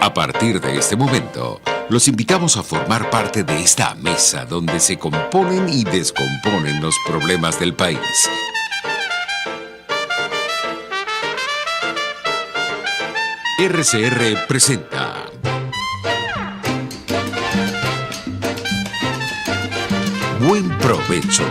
A partir de este momento, los invitamos a formar parte de esta mesa donde se componen y descomponen los problemas del país. RCR presenta Buen Provecho.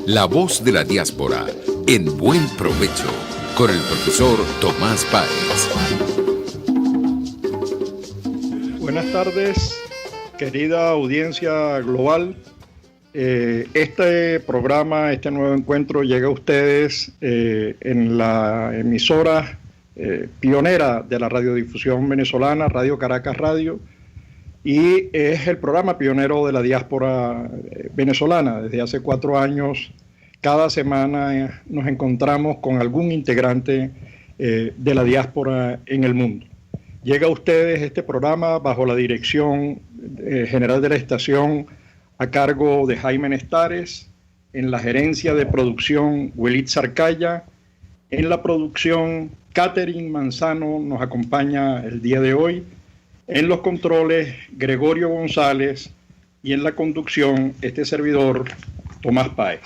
La voz de la diáspora en Buen Provecho, con el profesor Tomás Páez. Buenas tardes, querida audiencia global. Este programa, este nuevo encuentro llega a ustedes en la emisora pionera de la radiodifusión venezolana, Radio Caracas Radio, y es el programa pionero de la diáspora venezolana. Desde hace 4 años, cada semana nos encontramos con algún integrante de la diáspora en el mundo. Llega a ustedes este programa bajo la dirección general de la estación a cargo de Jaime Nestares, en la gerencia de producción Welit Sarcaya, en la producción Catherine Manzano nos acompaña el día de hoy, en los controles Gregorio González y en la conducción este servidor Tomás Páez.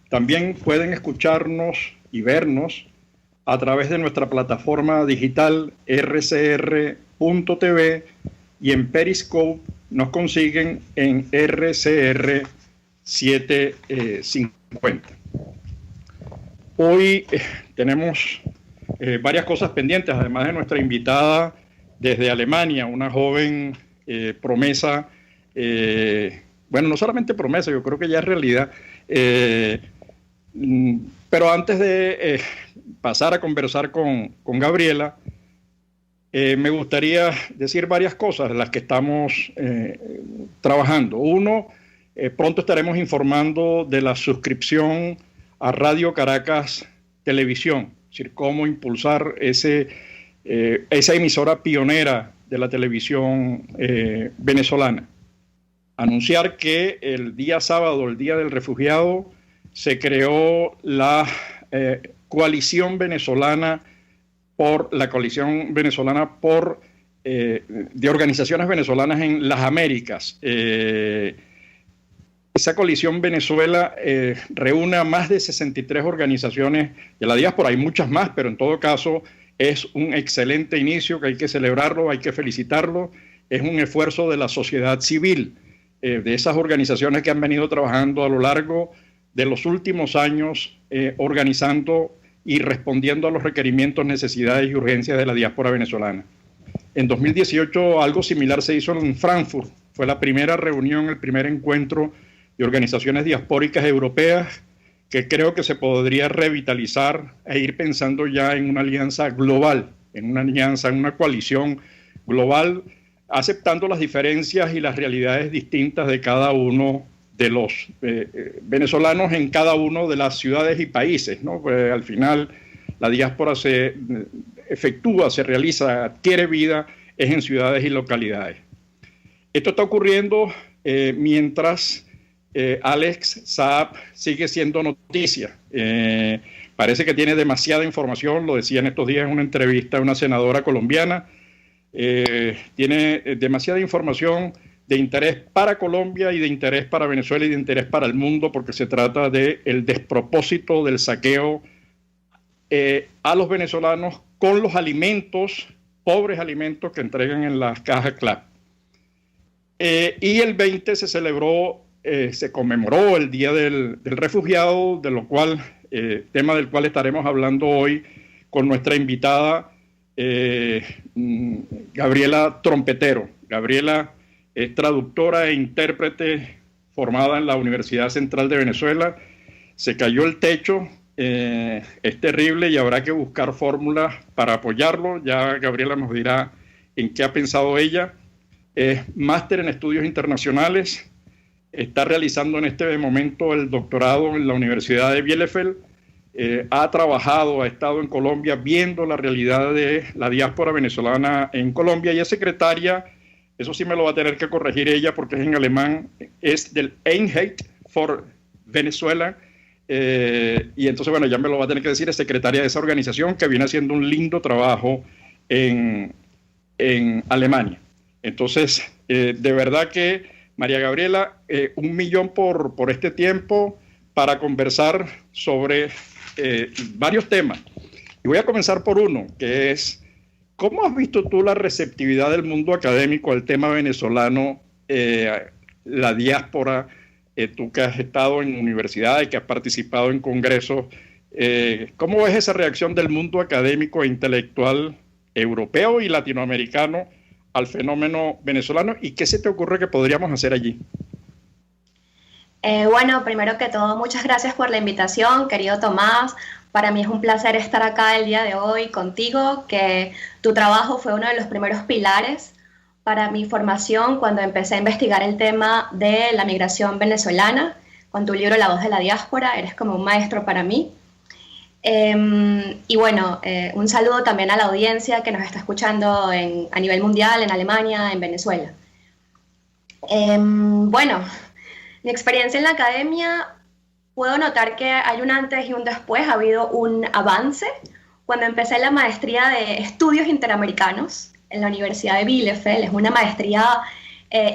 También pueden escucharnos y vernos a través de nuestra plataforma digital rcr.tv y en Periscope nos consiguen en RCR 750. Hoy tenemos varias cosas pendientes, además de nuestra invitada desde Alemania, una joven promesa, bueno, no solamente promesa, yo creo que ya es realidad, pero antes de pasar a conversar con Gabriela, me gustaría decir varias cosas de las que estamos trabajando. Uno, pronto estaremos informando de la suscripción a Radio Caracas Televisión, es decir, cómo impulsar esa emisora pionera de la televisión venezolana. Anunciar que el día sábado, el Día del Refugiado, se creó la coalición venezolana de organizaciones venezolanas en las Américas. Esa coalición Venezuela reúne a más de 63 organizaciones de la diáspora. Hay muchas más, pero en todo caso es un excelente inicio que hay que celebrarlo, hay que felicitarlo. Es un esfuerzo de la sociedad civil, de esas organizaciones que han venido trabajando a lo largo de los últimos años, organizando y respondiendo a los requerimientos, necesidades y urgencias de la diáspora venezolana. En 2018 algo similar se hizo en Frankfurt. Fue la primera reunión, el primer encuentro de organizaciones diaspóricas europeas, que creo que se podría revitalizar e ir pensando ya en una alianza global, en una coalición global, aceptando las diferencias y las realidades distintas de cada uno de los venezolanos en cada una de las ciudades y países, ¿no? Pues al final la diáspora se efectúa, se realiza, adquiere vida, es en ciudades y localidades. Esto está ocurriendo mientras Alex Saab sigue siendo noticia. Parece que tiene demasiada información, lo decía en estos días en una entrevista a una senadora colombiana. Tiene demasiada información de interés para Colombia y de interés para Venezuela y de interés para el mundo, porque se trata del despropósito del saqueo a los venezolanos con los alimentos, pobres alimentos que entregan en las cajas CLAP. Y el 20 se conmemoró el Día del Refugiado, de lo cual, tema del cual estaremos hablando hoy con nuestra invitada Gabriela Trompetero. Gabriela es traductora e intérprete formada en la Universidad Central de Venezuela. Se cayó el techo, es terrible y habrá que buscar fórmulas para apoyarlo. Ya Gabriela nos dirá en qué ha pensado ella. Es máster en estudios internacionales. Está realizando en este momento el doctorado en la Universidad de Bielefeld. Ha trabajado, ha estado en Colombia viendo la realidad de la diáspora venezolana en Colombia y es secretaria. Eso sí me lo va a tener que corregir ella porque es en alemán, es del Einheit for Venezuela, y entonces, bueno, ya me lo va a tener que decir, es secretaria de esa organización que viene haciendo un lindo trabajo en Alemania. Entonces, de verdad que, María Gabriela, 1.000.000 por este tiempo para conversar sobre varios temas. Y voy a comenzar por uno, que es, ¿cómo has visto tú la receptividad del mundo académico al tema venezolano, la diáspora? Tú que has estado en universidades, que has participado en congresos, ¿cómo ves esa reacción del mundo académico e intelectual europeo y latinoamericano al fenómeno venezolano? ¿Y qué se te ocurre que podríamos hacer allí? Bueno, primero que todo, muchas gracias por la invitación, querido Tomás. Para mí es un placer estar acá el día de hoy contigo, que tu trabajo fue uno de los primeros pilares para mi formación cuando empecé a investigar el tema de la migración venezolana. Con tu libro La voz de la diáspora, eres como un maestro para mí. Y bueno, un saludo también a la audiencia que nos está escuchando a nivel mundial, en Alemania, en Venezuela. Bueno, mi experiencia en la academia, puedo notar que hay un antes y un después, ha habido un avance. Cuando empecé la maestría de estudios interamericanos en la Universidad de Bielefeld, es una maestría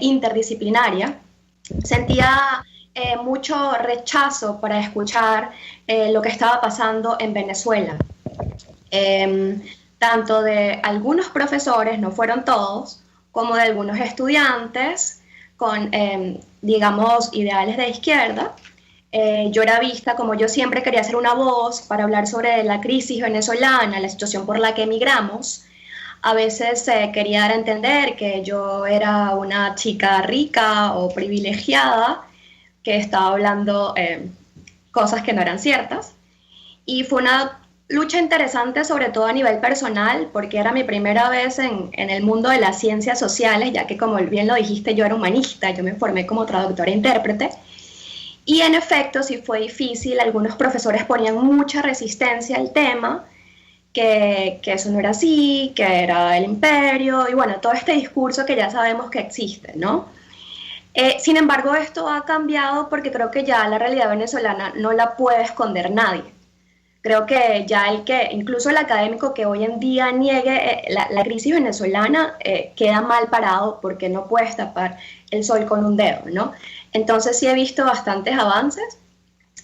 interdisciplinaria, sentía mucho rechazo para escuchar lo que estaba pasando en Venezuela. Tanto de algunos profesores, no fueron todos, como de algunos estudiantes con, digamos, ideales de izquierda. Yo era vista como yo siempre quería ser una voz para hablar sobre la crisis venezolana, la situación por la que emigramos. A veces quería dar a entender que yo era una chica rica o privilegiada que estaba hablando cosas que no eran ciertas. Y fue una lucha interesante, sobre todo a nivel personal, porque era mi primera vez en el mundo de las ciencias sociales, ya que, como bien lo dijiste, yo era humanista, yo me formé como traductora e intérprete. Y en efecto, sí fue difícil, algunos profesores ponían mucha resistencia al tema, que eso no era así, que era el imperio, y bueno, todo este discurso que ya sabemos que existe, ¿no? Sin embargo, esto ha cambiado porque creo que ya la realidad venezolana no la puede esconder nadie. Creo que ya incluso el académico que hoy en día niegue la crisis venezolana queda mal parado porque no puedes tapar el sol con un dedo, ¿no? Entonces sí he visto bastantes avances.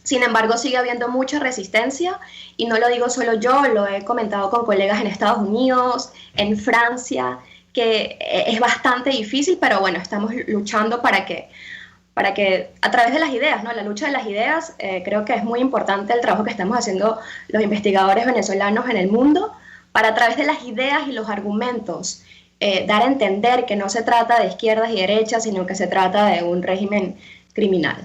Sin embargo, sigue habiendo mucha resistencia, y no lo digo solo yo, lo he comentado con colegas en Estados Unidos, en Francia, que es bastante difícil, pero bueno, estamos luchando para que a través de las ideas, ¿no? La lucha de las ideas, creo que es muy importante el trabajo que estamos haciendo los investigadores venezolanos en el mundo, para a través de las ideas y los argumentos dar a entender que no se trata de izquierdas y derechas, sino que se trata de un régimen criminal.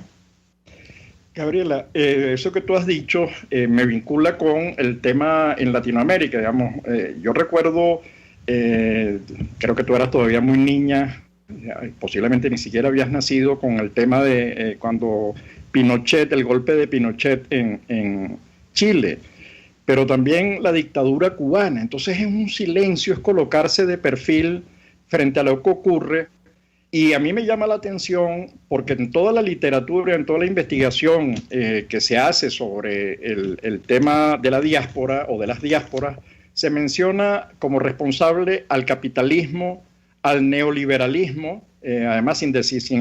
Gabriela, eso que tú has dicho me vincula con el tema en Latinoamérica, digamos. Yo recuerdo, creo que tú eras todavía muy niña, posiblemente ni siquiera habías nacido, con el tema de cuando Pinochet, el golpe de Pinochet en Chile, pero también la dictadura cubana. Entonces es un silencio, es colocarse de perfil frente a lo que ocurre. Y a mí me llama la atención porque en toda la literatura, en toda la investigación que se hace sobre el tema de la diáspora o de las diásporas, se menciona como responsable al capitalismo, al neoliberalismo, además sin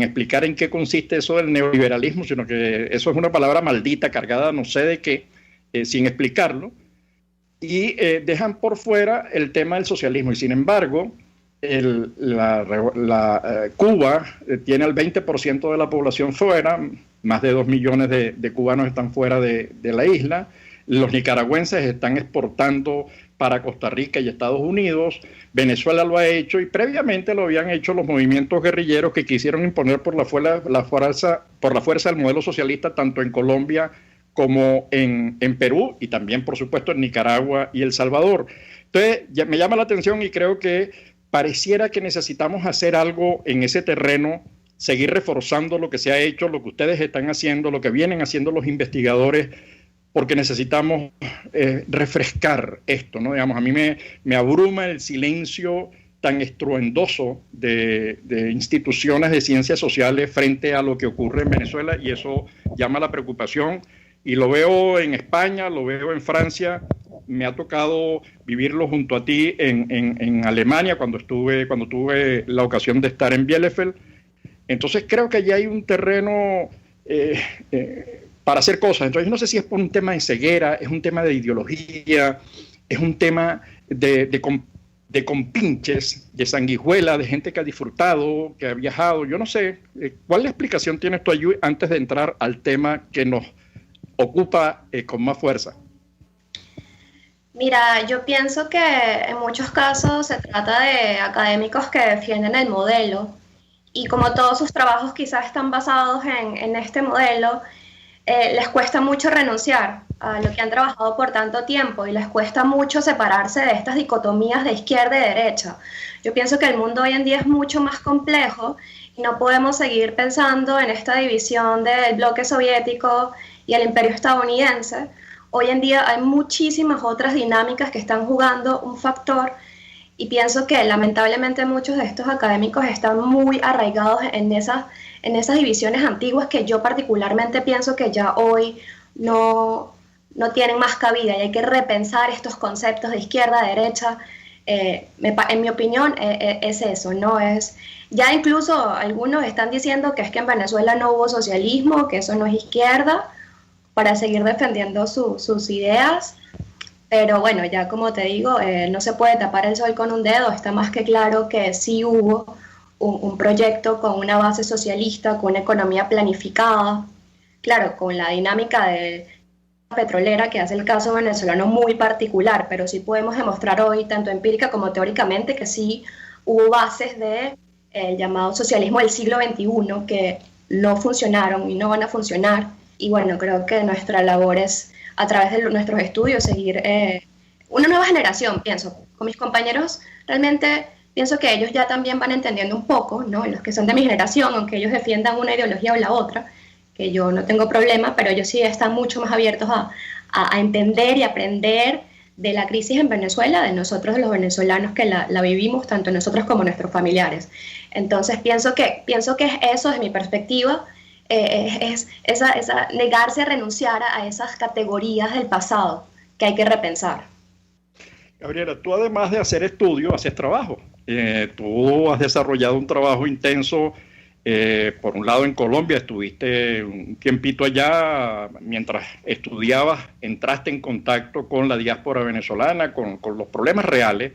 explicar en qué consiste eso del neoliberalismo, sino que eso es una palabra maldita, cargada no sé de qué, sin explicarlo, y dejan por fuera el tema del socialismo. Y sin embargo, Cuba tiene el 20% de la población fuera, más de 2 millones de cubanos están fuera de la isla, los nicaragüenses están exportando para Costa Rica y Estados Unidos, Venezuela lo ha hecho, y previamente lo habían hecho los movimientos guerrilleros que quisieron imponer por la fuerza el modelo socialista, tanto en Colombia como en Perú, y también, por supuesto, en Nicaragua y El Salvador. Entonces, me llama la atención, y creo que pareciera que necesitamos hacer algo en ese terreno, seguir reforzando lo que se ha hecho, lo que ustedes están haciendo, lo que vienen haciendo los investigadores, porque necesitamos refrescar esto, ¿no? Digamos, a mí me abruma el silencio tan estruendoso de instituciones de ciencias sociales frente a lo que ocurre en Venezuela, y eso llama la preocupación. y lo veo en España, lo veo en Francia, me ha tocado vivirlo junto a ti en Alemania cuando tuve la ocasión de estar en Bielefeld. Entonces creo que allí hay un terreno para hacer cosas. Entonces no sé si es por un tema de ceguera, es un tema de ideología, es un tema de compinches, de sanguijuela, de gente que ha disfrutado, que ha viajado. Yo no sé, ¿cuál explicación tienes tú allí antes de entrar al tema que nos ocupa con más fuerza? Mira, yo pienso que en muchos casos se trata de académicos que defienden el modelo y como todos sus trabajos quizás están basados en este modelo, les cuesta mucho renunciar a lo que han trabajado por tanto tiempo y les cuesta mucho separarse de estas dicotomías de izquierda y derecha. Yo pienso que el mundo hoy en día es mucho más complejo y no podemos seguir pensando en esta división del bloque soviético y el imperio estadounidense. Hoy en día hay muchísimas otras dinámicas que están jugando un factor y pienso que lamentablemente muchos de estos académicos están muy arraigados en esas divisiones antiguas que yo particularmente pienso que ya hoy no tienen más cabida y hay que repensar estos conceptos de izquierda, derecha. En mi opinión es eso, ¿no? Ya incluso algunos están diciendo que es que en Venezuela no hubo socialismo, que eso no es izquierda, para seguir defendiendo sus ideas, pero bueno, ya como te digo, no se puede tapar el sol con un dedo, está más que claro que sí hubo un proyecto con una base socialista, con una economía planificada, claro, con la dinámica de petrolera que hace el caso venezolano muy particular, pero sí podemos demostrar hoy, tanto empírica como teóricamente, que sí hubo bases del llamado socialismo del siglo XXI que no funcionaron y no van a funcionar. Y bueno, creo que nuestra labor es, a través de nuestros estudios, seguir una nueva generación, pienso. Con mis compañeros, realmente pienso que ellos ya también van entendiendo un poco, ¿no? Los que son de mi generación, aunque ellos defiendan una ideología o la otra, que yo no tengo problema, pero ellos sí están mucho más abiertos a entender y aprender de la crisis en Venezuela, de nosotros los venezolanos que la vivimos, tanto nosotros como nuestros familiares. Entonces pienso que es eso, desde mi perspectiva, es esa negarse a renunciar a esas categorías del pasado que hay que repensar. Gabriela, tú además de hacer estudio, haces trabajo. Tú has desarrollado un trabajo intenso, por un lado en Colombia, estuviste un tiempito allá, mientras estudiabas, entraste en contacto con la diáspora venezolana, con los problemas reales,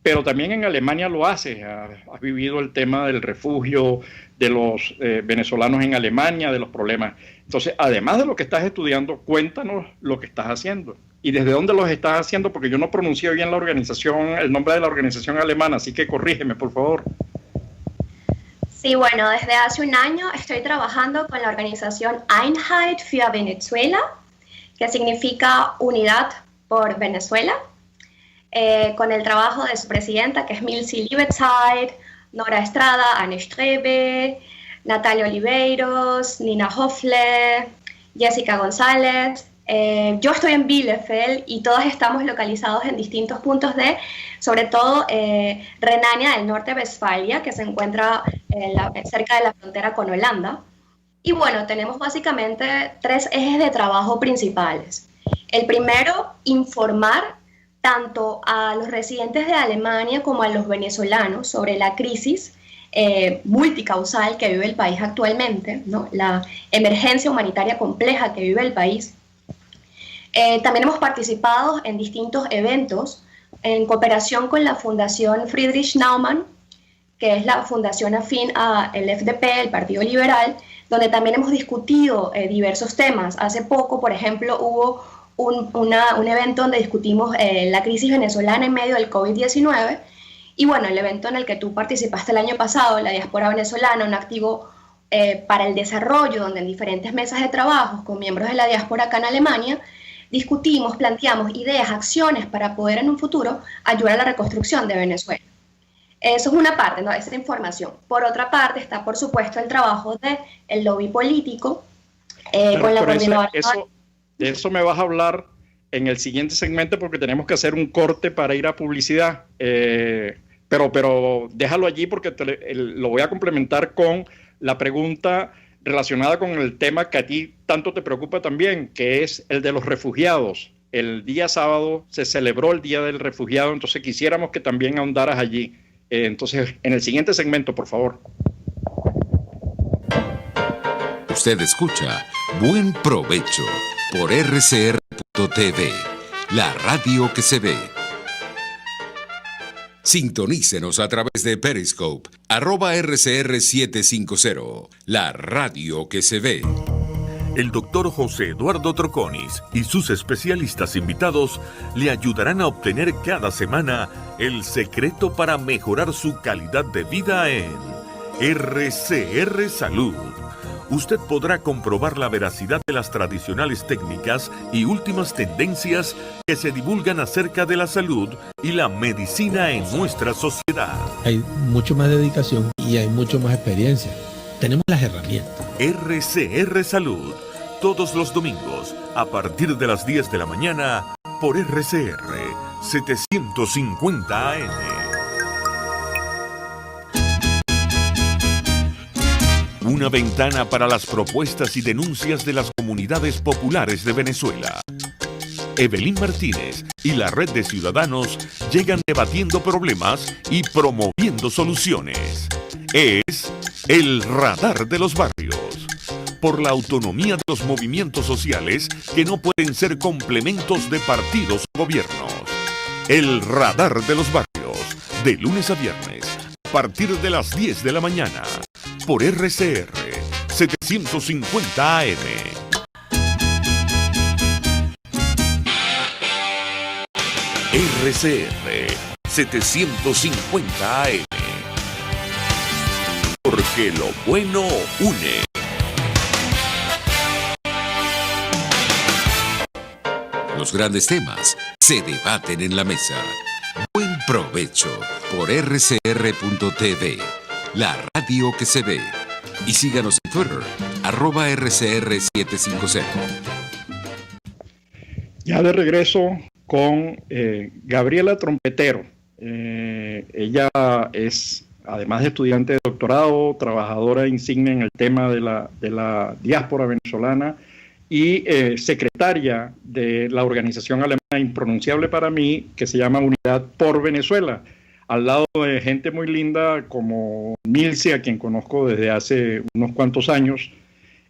pero también en Alemania lo haces, has vivido el tema del refugio de los venezolanos en Alemania, de los problemas. Entonces, además de lo que estás estudiando, cuéntanos lo que estás haciendo y desde dónde los estás haciendo, porque yo no pronuncié bien el nombre de la organización alemana, así que corrígeme, por favor. Sí, bueno, desde hace un año estoy trabajando con la organización Einheit für Venezuela, que significa Unidad por Venezuela, con el trabajo de su presidenta, que es Milsi Liebetzeit, Nora Estrada, Anne Strebe, Natalia Oliveiros, Nina Hoffle, Jessica González. Yo estoy en Bielefeld y todas estamos localizados en distintos puntos sobre todo, Renania del Norte-Westfalia, que se encuentra cerca de la frontera con Holanda. Y bueno, tenemos básicamente 3 ejes de trabajo principales. El primero, informar tanto a los residentes de Alemania como a los venezolanos sobre la crisis multicausal que vive el país actualmente, ¿no? La emergencia humanitaria compleja que vive el país. También hemos participado en distintos eventos en cooperación con la Fundación Friedrich Naumann, que es la fundación afín al FDP, el Partido Liberal, donde también hemos discutido diversos temas. Hace poco, por ejemplo, hubo un evento donde discutimos la crisis venezolana en medio del COVID-19 y bueno, el evento en el que tú participaste el año pasado, la diáspora venezolana, un activo para el desarrollo, donde en diferentes mesas de trabajo con miembros de la diáspora acá en Alemania, discutimos, planteamos ideas, acciones para poder en un futuro ayudar a la reconstrucción de Venezuela. Eso es una parte, ¿no? Esa información. Por otra parte está, por supuesto, el trabajo del lobby político con la coordinadora. De eso me vas a hablar en el siguiente segmento porque tenemos que hacer un corte para ir a publicidad. Pero déjalo allí porque lo voy a complementar con la pregunta relacionada con el tema que a ti tanto te preocupa también, que es el de los refugiados. El día sábado se celebró el Día del Refugiado, entonces quisiéramos que también ahondaras allí. Entonces, en el siguiente segmento, por favor. Usted escucha Buen Provecho por RCR.tv, la radio que se ve. Sintonícenos a través de Periscope, @RCR750, la radio que se ve. El doctor José Eduardo Troconis y sus especialistas invitados le ayudarán a obtener cada semana el secreto para mejorar su calidad de vida en RCR Salud. Usted podrá comprobar la veracidad de las tradicionales técnicas y últimas tendencias que se divulgan acerca de la salud y la medicina en nuestra sociedad. Hay mucho más dedicación y hay mucho más experiencia. Tenemos las herramientas. RCR Salud, todos los domingos, a partir de las 10 de la mañana, por RCR 750 AM. Una ventana para las propuestas y denuncias de las comunidades populares de Venezuela. Evelyn Martínez y la Red de Ciudadanos llegan debatiendo problemas y promoviendo soluciones. Es el Radar de los Barrios. Por la autonomía de los movimientos sociales que no pueden ser complementos de partidos o gobiernos. El Radar de los Barrios, de lunes a viernes, a partir de las 10 de la mañana, por RCR 750 AM. RCR 750 AM. Porque lo bueno une. Los grandes temas se debaten en la mesa. Buen provecho por RCR.tv, la radio que se ve. Y síganos en Twitter, @RCR750. Ya de regreso con Gabriela Trompetero. Ella es, además de estudiante de doctorado, trabajadora insigne en el tema de la diáspora venezolana y secretaria de la organización alemana impronunciable para mí, que se llama Unidad por Venezuela, al lado de gente muy linda como Milce, a quien conozco desde hace unos cuantos años.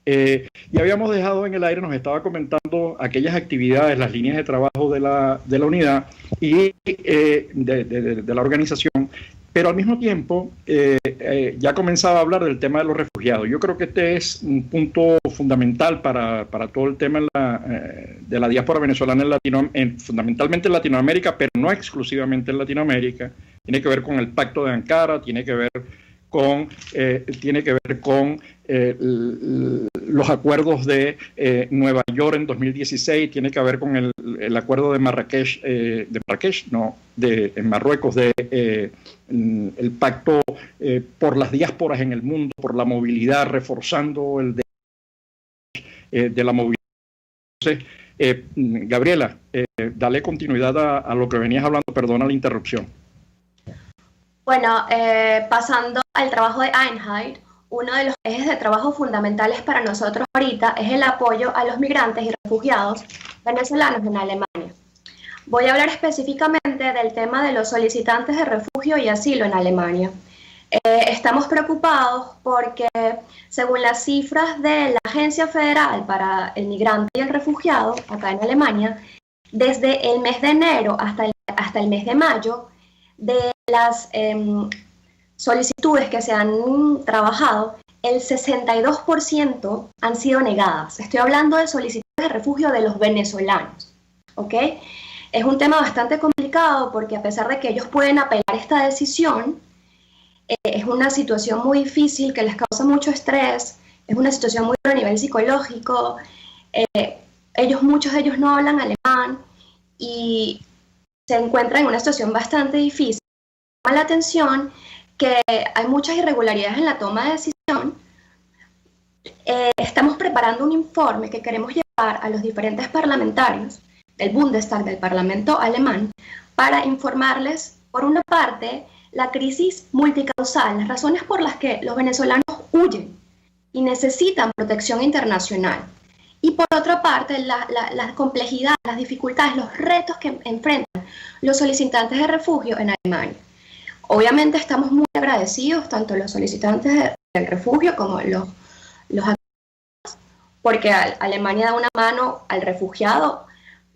Y habíamos dejado en el aire, nos estaba comentando aquellas actividades, las líneas de trabajo de la unidad y de la organización, pero al mismo tiempo ya comenzaba a hablar del tema de los refugiados. Yo creo que este es un punto fundamental para todo el tema de la diáspora venezolana fundamentalmente en Latinoamérica, pero no exclusivamente en Latinoamérica. Tiene que ver con el Pacto de Ankara, tiene que ver con los acuerdos de Nueva York en 2016, tiene que ver con el acuerdo de Marrakech, en Marruecos, el pacto por las diásporas en el mundo, por la movilidad, reforzando el de la movilidad. Entonces, Gabriela, dale continuidad a lo que venías hablando, perdona la interrupción. Bueno, pasando al trabajo de Einheit, uno de los ejes de trabajo fundamentales para nosotros ahorita es el apoyo a los migrantes y refugiados venezolanos en Alemania. Voy a hablar específicamente del tema de los solicitantes de refugio y asilo en Alemania. Estamos preocupados porque, según las cifras de la Agencia Federal para el Migrante y el Refugiado, acá en Alemania, desde el mes de enero hasta el mes de mayo, de las solicitudes que se han trabajado, el 62% han sido negadas. Estoy hablando de solicitudes de refugio de los venezolanos, ¿ok? Es un tema bastante complicado porque a pesar de que ellos pueden apelar esta decisión, es una situación muy difícil que les causa mucho estrés, es una situación muy dura a nivel psicológico, muchos de ellos no hablan alemán y se encuentran en una situación bastante difícil. Llama la atención que hay muchas irregularidades en la toma de decisión. Estamos preparando un informe que queremos llevar a los diferentes parlamentarios del Bundestag, del Parlamento alemán, para informarles, por una parte, la crisis multicausal, las razones por las que los venezolanos huyen y necesitan protección internacional. Y por otra parte, la complejidad, las dificultades, los retos que enfrentan los solicitantes de refugio en Alemania. Obviamente estamos muy agradecidos, tanto los solicitantes del refugio como los porque Alemania da una mano al refugiado,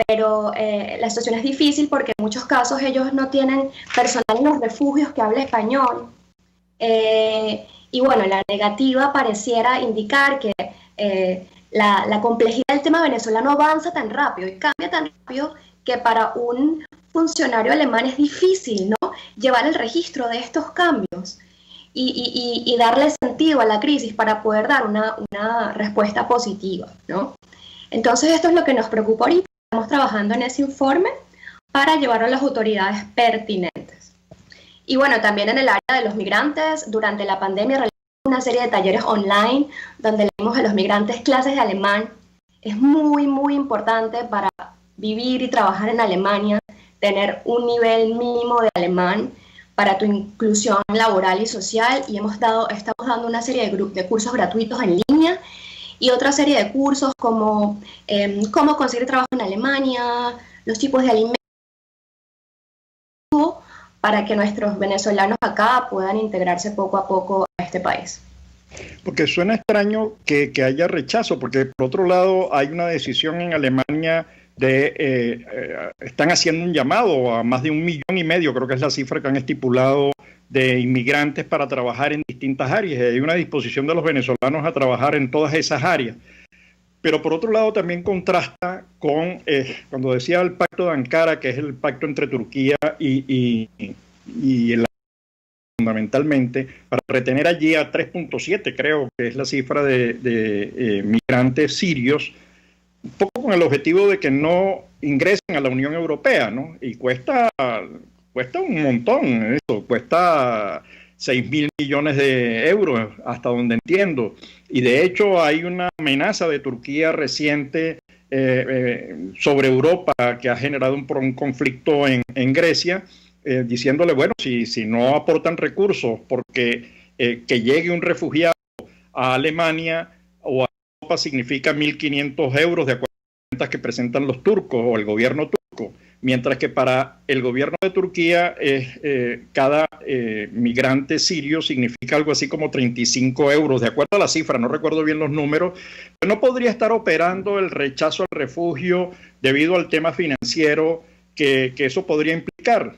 pero la situación es difícil porque en muchos casos ellos no tienen personal en los refugios que hable español. Y bueno, la negativa pareciera indicar que la complejidad del tema venezolano avanza tan rápido y cambia tan rápido que para un funcionario alemán es difícil, ¿no?, llevar el registro de estos cambios y darle sentido a la crisis para poder dar una respuesta positiva, ¿no? Entonces esto es lo que nos preocupa ahorita. Estamos trabajando en ese informe para llevarlo a las autoridades pertinentes. Y bueno, también en el área de los migrantes, durante la pandemia realizamos una serie de talleres online donde le dimos a los migrantes clases de alemán. Es muy, muy importante para vivir y trabajar en Alemania, tener un nivel mínimo de alemán para tu inclusión laboral y social, y estamos dando una serie de cursos gratuitos en línea y otra serie de cursos como cómo conseguir trabajo en Alemania, los tipos de alimentos, para que nuestros venezolanos acá puedan integrarse poco a poco a este país. Porque suena extraño que haya rechazo, porque por otro lado hay una decisión en Alemania están haciendo un llamado a más de 1,5 millones, creo que es la cifra que han estipulado, de inmigrantes para trabajar en distintas áreas. Hay una disposición de los venezolanos a trabajar en todas esas áreas. Pero por otro lado también contrasta con, cuando decía el pacto de Ankara, que es el pacto entre Turquía y el fundamentalmente, para retener allí a 3.7, creo que es la cifra de migrantes sirios, un poco con el objetivo de que no ingresen a la Unión Europea, ¿no? Y cuesta un montón, eso cuesta 6.000 millones de euros, hasta donde entiendo. Y de hecho hay una amenaza de Turquía reciente sobre Europa que ha generado un conflicto en Grecia, diciéndole, bueno, si no aportan recursos porque que llegue un refugiado a Alemania o a Europa significa 1.500 euros de acuerdo a las cuentas que presentan los turcos o el gobierno turco, mientras que para el gobierno de Turquía cada migrante sirio significa algo así como 35 euros, de acuerdo a la cifra, no recuerdo bien los números. No podría estar operando el rechazo al refugio debido al tema financiero que eso podría implicar.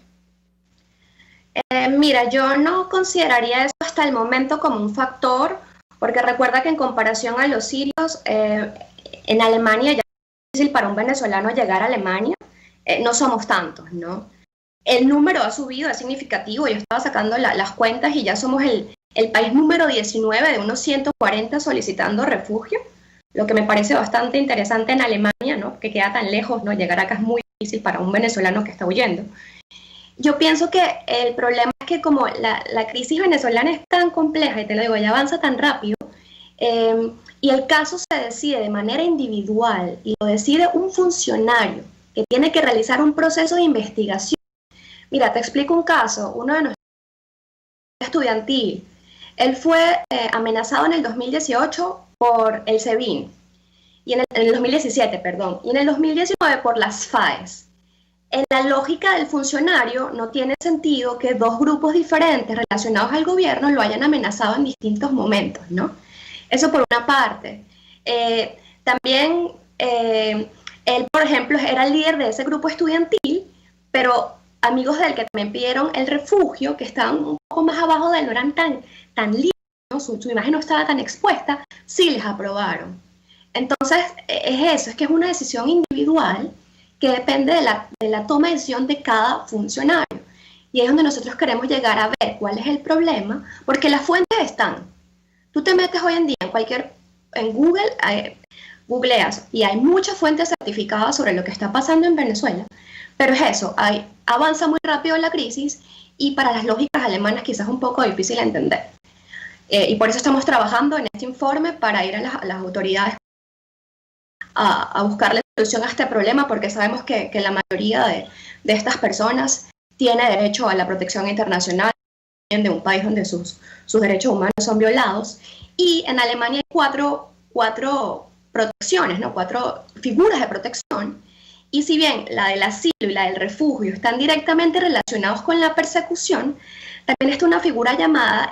Mira, yo no consideraría eso hasta el momento como un factor, porque recuerda que en comparación a los sirios, en Alemania ya es difícil para un venezolano llegar a Alemania, no somos tantos, ¿no? El número ha subido, es significativo, yo estaba sacando las cuentas y ya somos el país número 19 de unos 140 solicitando refugio, lo que me parece bastante interesante en Alemania, ¿no? Que queda tan lejos, ¿no? Llegar acá es muy difícil para un venezolano que está huyendo. Yo pienso que el problema es que como la crisis venezolana es tan compleja, y te lo digo, ya avanza tan rápido, y el caso se decide de manera individual y lo decide un funcionario que tiene que realizar un proceso de investigación. Mira, te explico un caso. Uno de nuestros estudiantil, él fue amenazado en el 2018 por el SEBIN, y en el 2017, perdón, y en el 2019 por las FAES. En la lógica del funcionario no tiene sentido que dos grupos diferentes relacionados al gobierno lo hayan amenazado en distintos momentos, ¿no? Eso por una parte. También él, por ejemplo, era el líder de ese grupo estudiantil, pero amigos de él que también pidieron el refugio, que estaban un poco más abajo de él, no eran tan libres, ¿no? Su imagen no estaba tan expuesta, sí les aprobaron. Entonces, es eso, es que es una decisión individual que depende de la toma de decisión de cada funcionario. Y es donde nosotros queremos llegar a ver cuál es el problema, porque las fuentes están. Tú te metes hoy en día en Google, googleas, y hay muchas fuentes certificadas sobre lo que está pasando en Venezuela, pero es eso, avanza muy rápido la crisis, y para las lógicas alemanas quizás es un poco difícil de entender. Y por eso estamos trabajando en este informe para ir a las autoridades a buscarle solución a este problema, porque sabemos que la mayoría de estas personas tiene derecho a la protección internacional de un país donde sus derechos humanos son violados, Y en Alemania hay cuatro protecciones, ¿no? 4 figuras de protección. Y si bien la del asilo y la del refugio están directamente relacionados con la persecución, también está una figura llamada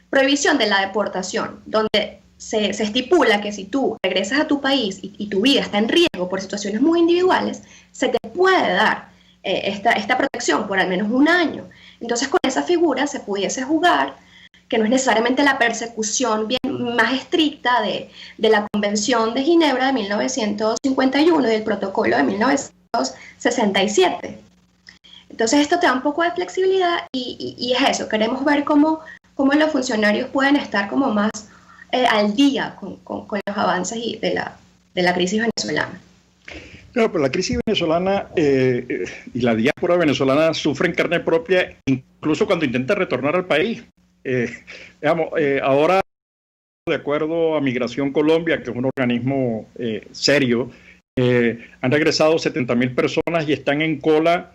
prohibición de la deportación, donde se estipula que si tú regresas a tu país y tu vida está en riesgo por situaciones muy individuales, se te puede dar esta protección por al menos un año. Entonces, con esa figura se pudiese jugar que no es necesariamente la persecución bien más estricta de la Convención de Ginebra de 1951 y del Protocolo de 1967. Entonces esto te da un poco de flexibilidad y es eso, queremos ver cómo los funcionarios pueden estar como más al día con los avances de la crisis venezolana. Claro, pero la crisis venezolana y la diáspora venezolana sufren carne propia incluso cuando intenta retornar al país. Ahora, de acuerdo a Migración Colombia, que es un organismo serio, han regresado 70.000 personas y están en cola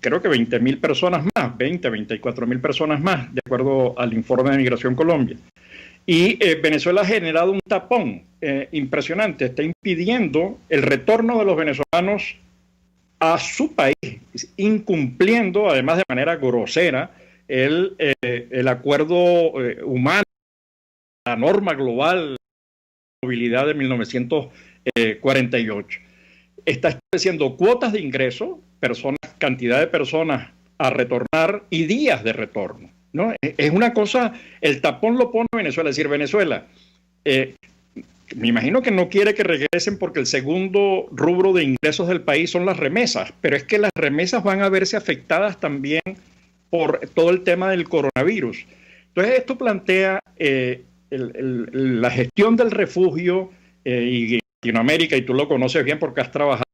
creo que 20.000 personas más, 24.000 personas más, de acuerdo al informe de Migración Colombia. Y Venezuela ha generado un tapón impresionante, está impidiendo el retorno de los venezolanos a su país, incumpliendo, además de manera grosera, el acuerdo humano, la norma global de movilidad de 1948. Está estableciendo cuotas de ingreso, cantidad de personas a retornar y días de retorno, ¿no? Es una cosa, el tapón lo pone Venezuela, es decir, Venezuela, me imagino que no quiere que regresen porque el segundo rubro de ingresos del país son las remesas, pero es que las remesas van a verse afectadas también por todo el tema del coronavirus. Entonces esto plantea la gestión del refugio y Latinoamérica, y tú lo conoces bien porque has trabajado,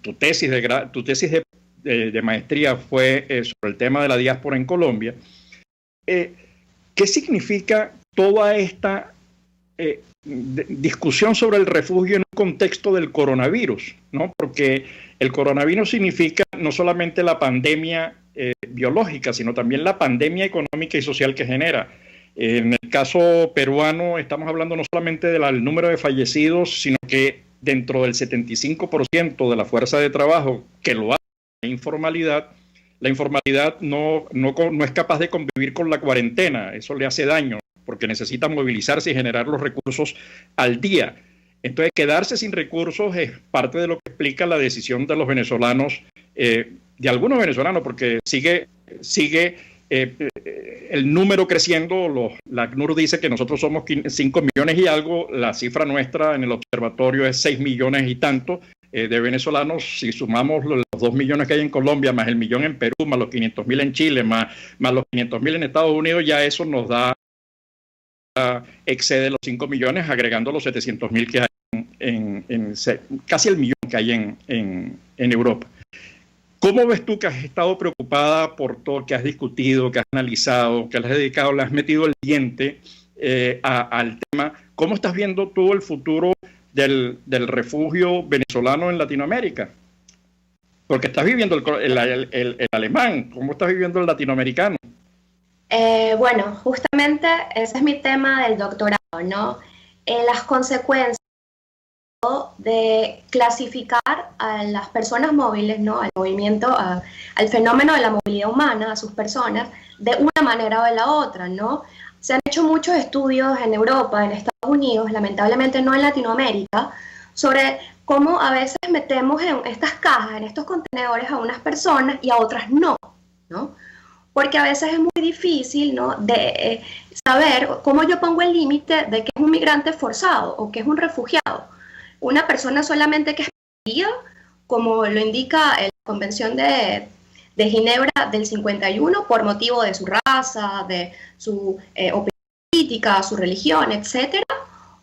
tu tesis de maestría fue sobre el tema de la diáspora en Colombia. ¿Qué significa toda esta discusión sobre el refugio en un contexto del coronavirus, ¿no? Porque el coronavirus significa no solamente la pandemia biológica, sino también la pandemia económica y social que genera. En el caso peruano estamos hablando no solamente del número de fallecidos, sino que dentro del 75% de la fuerza de trabajo que lo hace la informalidad no es capaz de convivir con la cuarentena. Eso le hace daño porque necesita movilizarse y generar los recursos al día. Entonces, quedarse sin recursos es parte de lo que explica la decisión de los venezolanos, de algunos venezolanos, porque sigue el número creciendo. La ACNUR dice que nosotros somos 5 millones y algo, la cifra nuestra en el observatorio es 6 millones y tanto de venezolanos. Si sumamos los 2 millones que hay en Colombia, más el millón en Perú, más los 500.000 en Chile, más los 500.000 en Estados Unidos, ya eso nos da, excede los 5 millones, agregando los 700.000 que hay casi el millón que hay en Europa. ¿Cómo ves tú, que has estado preocupada por todo, que has discutido, que has analizado, que le has dedicado, le has metido el diente al tema? ¿Cómo estás viendo tú el futuro del refugio venezolano en Latinoamérica? Porque estás viviendo el alemán, ¿cómo estás viviendo el latinoamericano? Bueno, justamente ese es mi tema del doctorado, ¿no? Las consecuencias de clasificar a las personas móviles, ¿no? Al movimiento, al fenómeno de la movilidad humana, a sus personas, de una manera o de la otra, ¿no? Se han hecho muchos estudios en Europa, en Estados Unidos, lamentablemente no en Latinoamérica, sobre cómo a veces metemos en estas cajas, en estos contenedores a unas personas y a otras no, ¿no? Porque a veces es muy difícil, ¿no?, de saber cómo yo pongo el límite de que es un migrante forzado o que es un refugiado. Una persona solamente que es pedida, como lo indica la Convención de Ginebra del 51, por motivo de su raza, de su opinión política, su religión, etcétera,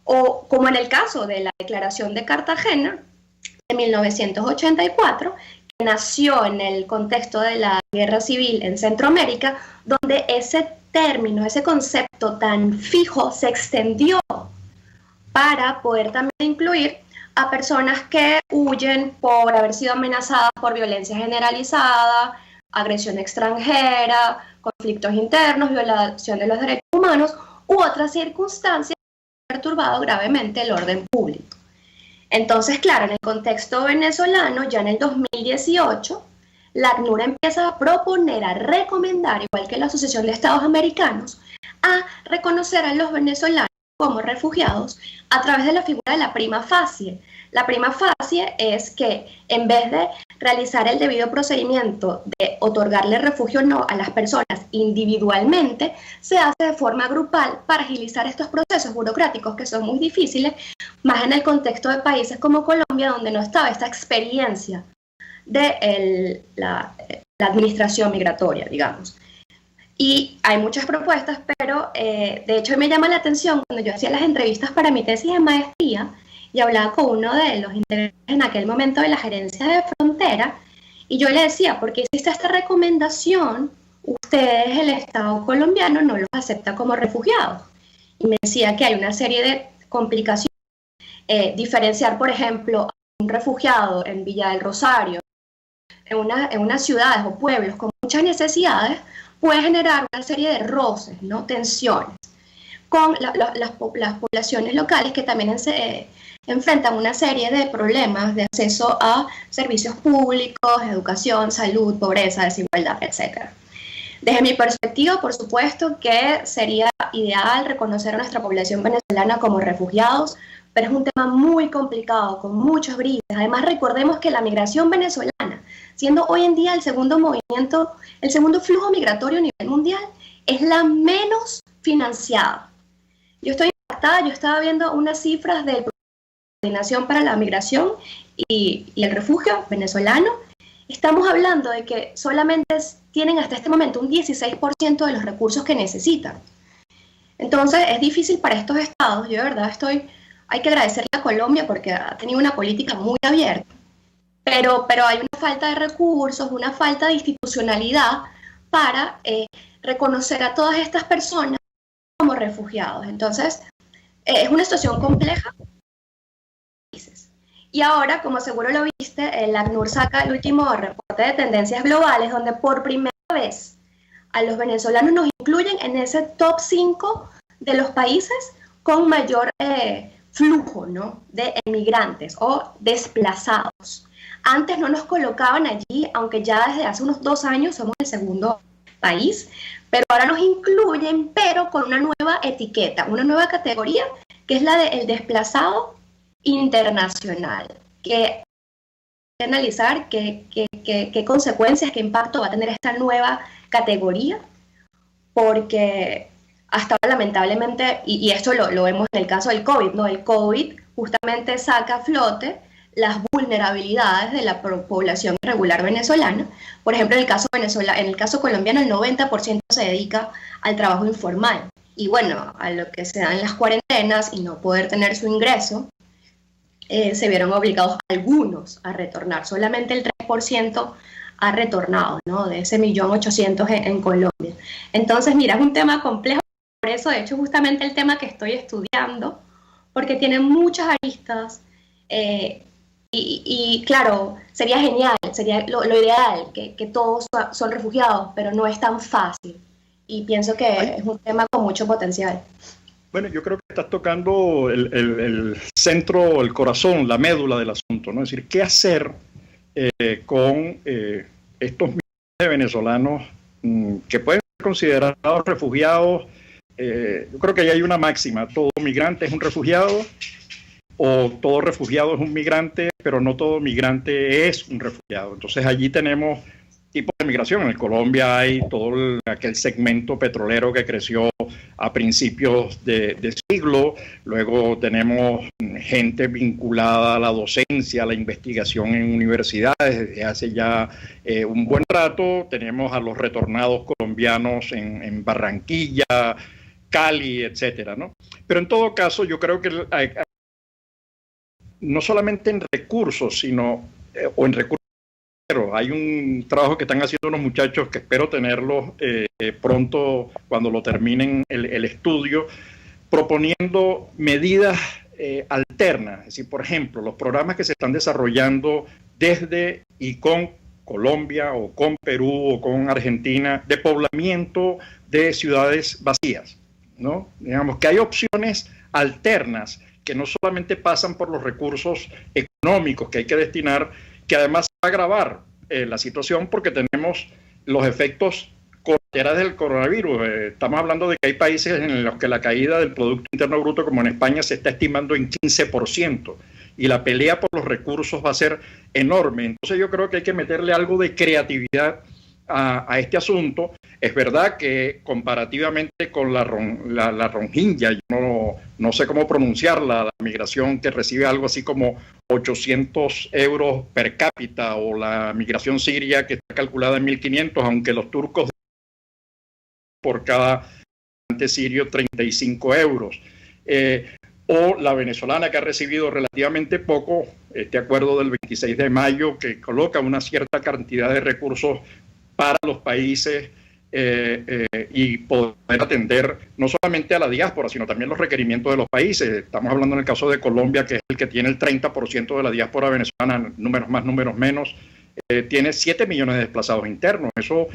o como en el caso de la Declaración de Cartagena de 1984, que nació en el contexto de la guerra civil en Centroamérica, donde ese término, ese concepto tan fijo se extendió para poder también incluir a personas que huyen por haber sido amenazadas por violencia generalizada, agresión extranjera, conflictos internos, violación de los derechos humanos, humanos u otras circunstancias que han perturbado gravemente el orden público. Entonces, claro, en el contexto venezolano, ya en el 2018, la ACNUR empieza a proponer, a recomendar, igual que la Asociación de Estados Americanos, a reconocer a los venezolanos como refugiados a través de la figura de la prima facie. La prima facie es que en vez de realizar el debido procedimiento de otorgarle refugio o no a las personas individualmente, se hace de forma grupal para agilizar estos procesos burocráticos que son muy difíciles, más en el contexto de países como Colombia, donde no estaba esta experiencia de la administración migratoria, digamos. Y hay muchas propuestas, pero de hecho me llama la atención cuando yo hacía las entrevistas para mi tesis de maestría y hablaba con uno de los integrantes en aquel momento de la gerencia de frontera, y yo le decía, ¿por qué existe esta recomendación? Ustedes, el Estado colombiano, no los acepta como refugiados. Y me decía que hay una serie de complicaciones. Diferenciar, por ejemplo, a un refugiado en Villa del Rosario, en unas ciudades o pueblos con muchas necesidades, puede generar una serie de roces, ¿no? Tensiones, con las poblaciones locales que también enfrentan una serie de problemas de acceso a servicios públicos, educación, salud, pobreza, desigualdad, etc. Desde mi perspectiva, por supuesto que sería ideal reconocer a nuestra población venezolana como refugiados, pero es un tema muy complicado, con muchos grises. Además, recordemos que la migración venezolana, siendo hoy en día el segundo flujo migratorio a nivel mundial, es la menos financiada. Yo estoy impactada, yo estaba viendo unas cifras del Coordinación para la Migración y el Refugio venezolano. Estamos hablando de que solamente tienen hasta este momento un 16% de los recursos que necesitan. Entonces, es difícil para estos estados. Yo de verdad hay que agradecerle a Colombia porque ha tenido una política muy abierta, pero hay una falta de recursos, una falta de institucionalidad para reconocer a todas estas personas como refugiados. Entonces, es una situación compleja. Y ahora, como seguro lo viste, la ACNUR saca el último reporte de tendencias globales, donde por primera vez a los venezolanos nos incluyen en ese top 5 de los países con mayor flujo, ¿no?, de emigrantes o desplazados. Antes no nos colocaban allí, aunque ya desde hace unos 2 años somos el segundo país, pero ahora nos incluyen, pero con una nueva etiqueta, una nueva categoría, que es la del desplazado internacional, que hay que analizar qué consecuencias, qué impacto va a tener esta nueva categoría, porque hasta ahora lamentablemente, y esto lo vemos en el caso del COVID, ¿no? El COVID justamente saca a flote las vulnerabilidades de la población irregular venezolana. Por ejemplo, en el caso colombiano, el 90% se dedica al trabajo informal. Y bueno, a lo que se dan las cuarentenas y no poder tener su ingreso, se vieron obligados algunos a retornar. Solamente el 3% ha retornado, ¿no?, de ese 1.800.000 en Colombia. Entonces, mira, es un tema complejo. Por eso, de hecho, justamente el tema que estoy estudiando, porque tiene muchas aristas, y claro, sería genial, sería lo ideal, que todos son refugiados, pero no es tan fácil. Y pienso que es un tema con mucho potencial. Bueno, yo creo que estás tocando el centro, el corazón, la médula del asunto, ¿no? Es decir, ¿qué hacer con estos millones de venezolanos que pueden ser considerados refugiados? Yo creo que ahí hay una máxima: todo migrante es un refugiado, o todo refugiado es un migrante, pero no todo migrante es un refugiado. Entonces allí tenemos tipos de migración. En Colombia hay todo aquel segmento petrolero que creció a principios de siglo. Luego tenemos gente vinculada a la docencia, a la investigación en universidades desde hace ya un buen rato. Tenemos a los retornados colombianos en Barranquilla, Cali, etcétera, ¿no? Pero en todo caso, yo creo que no solamente en recursos, sino o en recursos. Hay un trabajo que están haciendo unos muchachos que espero tenerlos pronto cuando lo terminen el estudio, proponiendo medidas alternas. Es decir, por ejemplo, los programas que se están desarrollando desde y con Colombia o con Perú o con Argentina de poblamiento de ciudades vacías. ¿no? Digamos que hay opciones alternas que no solamente pasan por los recursos económicos que hay que destinar, que además va a agravar la situación porque tenemos los efectos colaterales del coronavirus. Estamos hablando de que hay países en los que la caída del Producto Interno Bruto, como en España, se está estimando en 15%, y la pelea por los recursos va a ser enorme. Entonces yo creo que hay que meterle algo de creatividad a este asunto. Es verdad que comparativamente con la Rohingya, yo no sé cómo pronunciarla, la migración que recibe algo así como 800 euros per cápita, o la migración siria que está calculada en 1.500, aunque los turcos por cada migrante sirio 35 euros. O la venezolana, que ha recibido relativamente poco, este acuerdo del 26 de mayo que coloca una cierta cantidad de recursos para los países y poder atender no solamente a la diáspora, sino también los requerimientos de los países. Estamos hablando en el caso de Colombia, que es el que tiene el 30% de la diáspora venezolana, números más, números menos, tiene 7 millones de desplazados internos. Eso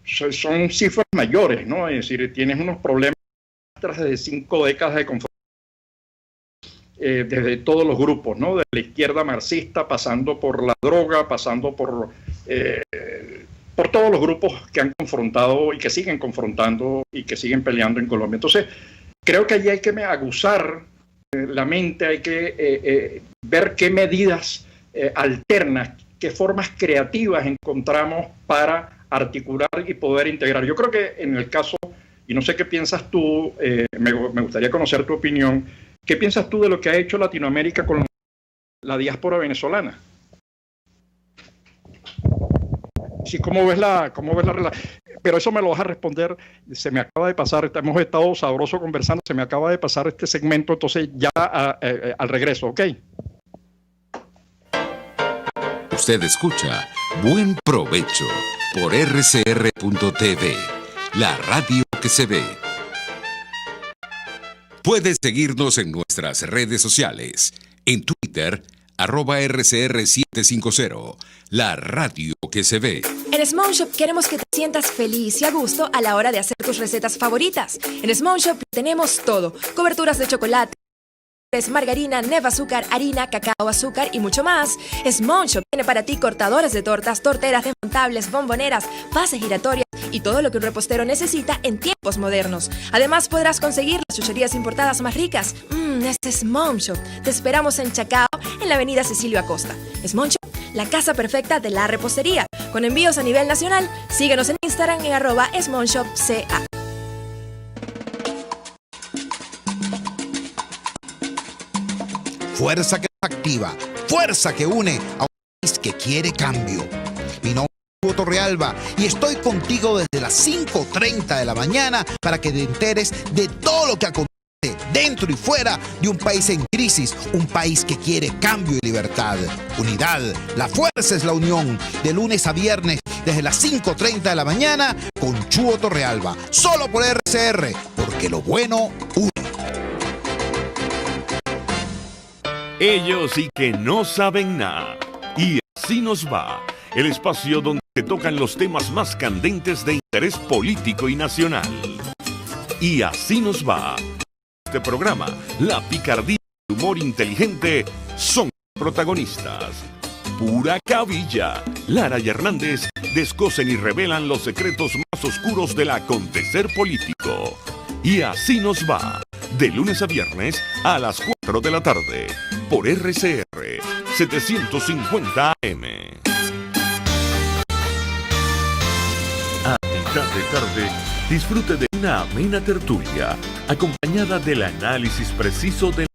son cifras mayores, ¿no? Es decir, tienes unos problemas tras de 5 décadas de conflicto, desde todos los grupos, ¿no? De la izquierda marxista, pasando por la droga, pasando por todos los grupos que han confrontado y que siguen confrontando y que siguen peleando en Colombia. Entonces, creo que allí hay que aguzar la mente, hay que ver qué medidas alternas, qué formas creativas encontramos para articular y poder integrar. Yo creo que en el caso, y no sé qué piensas tú, me gustaría conocer tu opinión, ¿qué piensas tú de lo que ha hecho Latinoamérica con la diáspora venezolana? Sí, ¿cómo ves la relación? Pero eso me lo vas a responder. Se me acaba de pasar, hemos estado sabroso conversando, se me acaba de pasar este segmento, entonces ya al regreso, ¿ok? Usted escucha Buen Provecho por RCR.tv, la radio que se ve. Puedes seguirnos en nuestras redes sociales. En Twitter, @RCR750, la radio que se ve. En Small Shop queremos que te sientas feliz y a gusto a la hora de hacer tus recetas favoritas. En Small Shop tenemos todo: coberturas de chocolate, margarina, neva azúcar, harina, cacao, azúcar y mucho más. Small Shop tiene para ti cortadores de tortas, torteras desmontables, bomboneras, bases giratorias y todo lo que un repostero necesita en tiempos modernos. Además podrás conseguir las chucherías importadas más ricas. Es Small Shop. Te esperamos en Chacao, en la avenida Cecilio Acosta. Small Shop, la casa perfecta de la repostería. Con envíos a nivel nacional, síguenos en Instagram en @smallshopca. Fuerza que nos activa, fuerza que une a un país que quiere cambio. Mi nombre es Hugo Torrealba y estoy contigo desde las 5:30 de la mañana para que te enteres de todo lo que acontece dentro y fuera de un país en crisis, un país que quiere cambio y libertad. Unidad, la fuerza es la unión, de lunes a viernes desde las 5:30 de la mañana con Chuo Torrealba, solo por RCR, porque lo bueno une. Ellos sí que no saben nada. Y así nos va, el espacio donde se tocan los temas más candentes de interés político y nacional. Y así nos va. Este programa, la picardía y el humor inteligente son protagonistas. Pura cabilla. Lara y Hernández descosen y revelan los secretos más oscuros del acontecer político. Y así nos va, de lunes a viernes a las 4 de la tarde, por RCR 750 AM. A mitad de tarde, disfrute de una amena tertulia, acompañada del análisis preciso de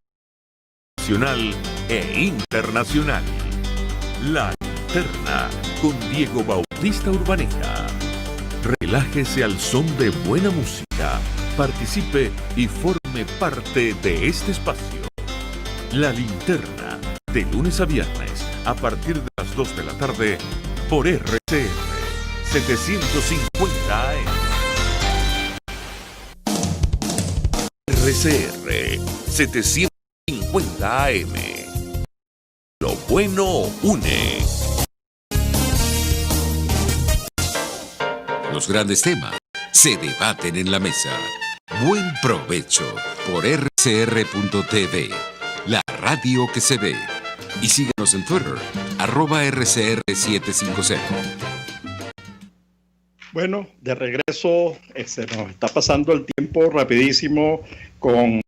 nacional e internacional. La Linterna, con Diego Bautista Urbaneja. Relájese al son de buena música, participe y forme parte de este espacio. La Linterna, de lunes a viernes, a partir de las 2 de la tarde, por RCR 750 AM. RCR 750 AM. Lo bueno une. Los grandes temas se debaten en la mesa. Buen provecho por rcr.tv, la radio que se ve. Y síganos en Twitter, @rcr750. Bueno, de regreso, se nos está pasando el tiempo rapidísimo con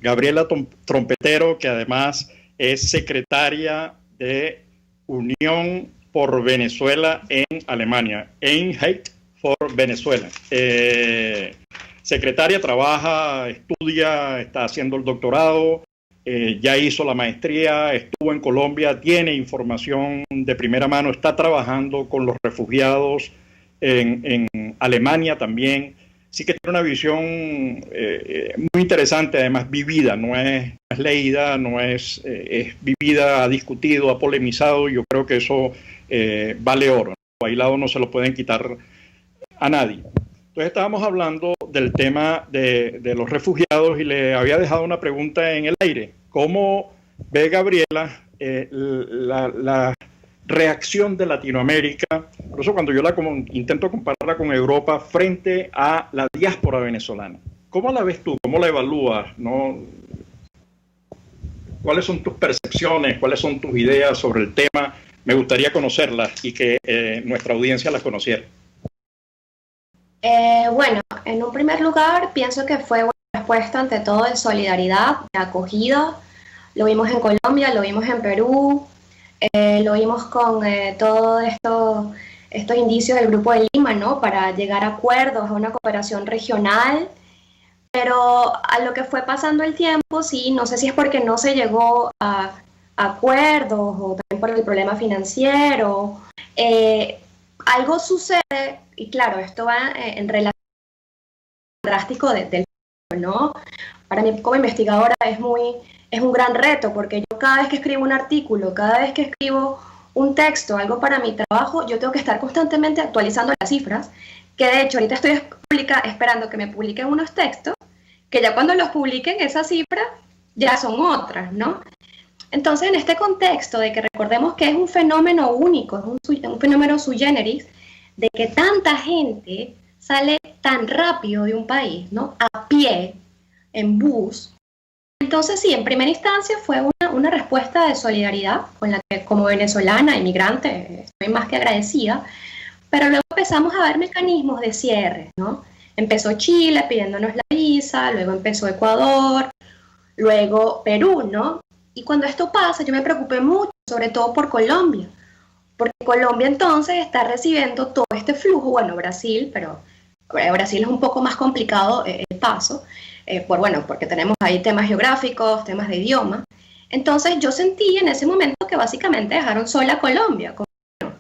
Gabriela Trompetero, que además es secretaria de Unión por Venezuela en Alemania, Einheit for Venezuela. Secretaria, trabaja, estudia, está haciendo el doctorado, ya hizo la maestría, estuvo en Colombia, tiene información de primera mano, está trabajando con los refugiados en Alemania también. Sí que tiene una visión muy interesante, además vivida, no es leída, es vivida, ha discutido, ha polemizado. Yo creo que eso vale oro, ¿no? Bailado no se lo pueden quitar a nadie. Entonces estábamos hablando del tema de los refugiados y le había dejado una pregunta en el aire. ¿Cómo ve Gabriela la reacción de Latinoamérica, por eso cuando yo intento compararla con Europa, frente a la diáspora venezolana? ¿Cómo la ves tú? ¿Cómo la evalúas? ¿No? ¿Cuáles son tus percepciones? ¿Cuáles son tus ideas sobre el tema? Me gustaría conocerlas y que nuestra audiencia las conociera. Bueno, en un primer lugar, pienso que fue una respuesta ante todo de solidaridad, de acogida. Lo vimos en Colombia, lo vimos en Perú, lo vimos con todos estos indicios del Grupo de Lima, ¿no? Para llegar a acuerdos, a una cooperación regional. Pero a lo que fue pasando el tiempo, sí, no sé si es porque no se llegó a acuerdos o también por el problema financiero. Algo sucede, y claro, esto va en relación drástico del ¿no? Para mí como investigadora es un gran reto, porque yo cada vez que escribo un artículo, cada vez que escribo un texto, algo para mi trabajo, yo tengo que estar constantemente actualizando las cifras, que de hecho ahorita estoy esperando que me publiquen unos textos, que ya cuando los publiquen esas cifras ya son otras, ¿no? Entonces, en este contexto de que recordemos que es un fenómeno único, es un fenómeno sui generis, de que tanta gente sale tan rápido de un país, ¿no? A pie, en bus. Entonces, sí, en primera instancia fue una respuesta de solidaridad con la que como venezolana, inmigrante, estoy más que agradecida, pero luego empezamos a ver mecanismos de cierre, ¿no? Empezó Chile pidiéndonos la visa, luego empezó Ecuador, luego Perú, ¿no? Y cuando esto pasa, yo me preocupé mucho, sobre todo por Colombia, porque Colombia entonces está recibiendo todo este flujo, bueno, Brasil, pero Brasil es un poco más complicado el paso, porque tenemos ahí temas geográficos, temas de idioma. Entonces yo sentí en ese momento que básicamente dejaron sola a Colombia, como, bueno,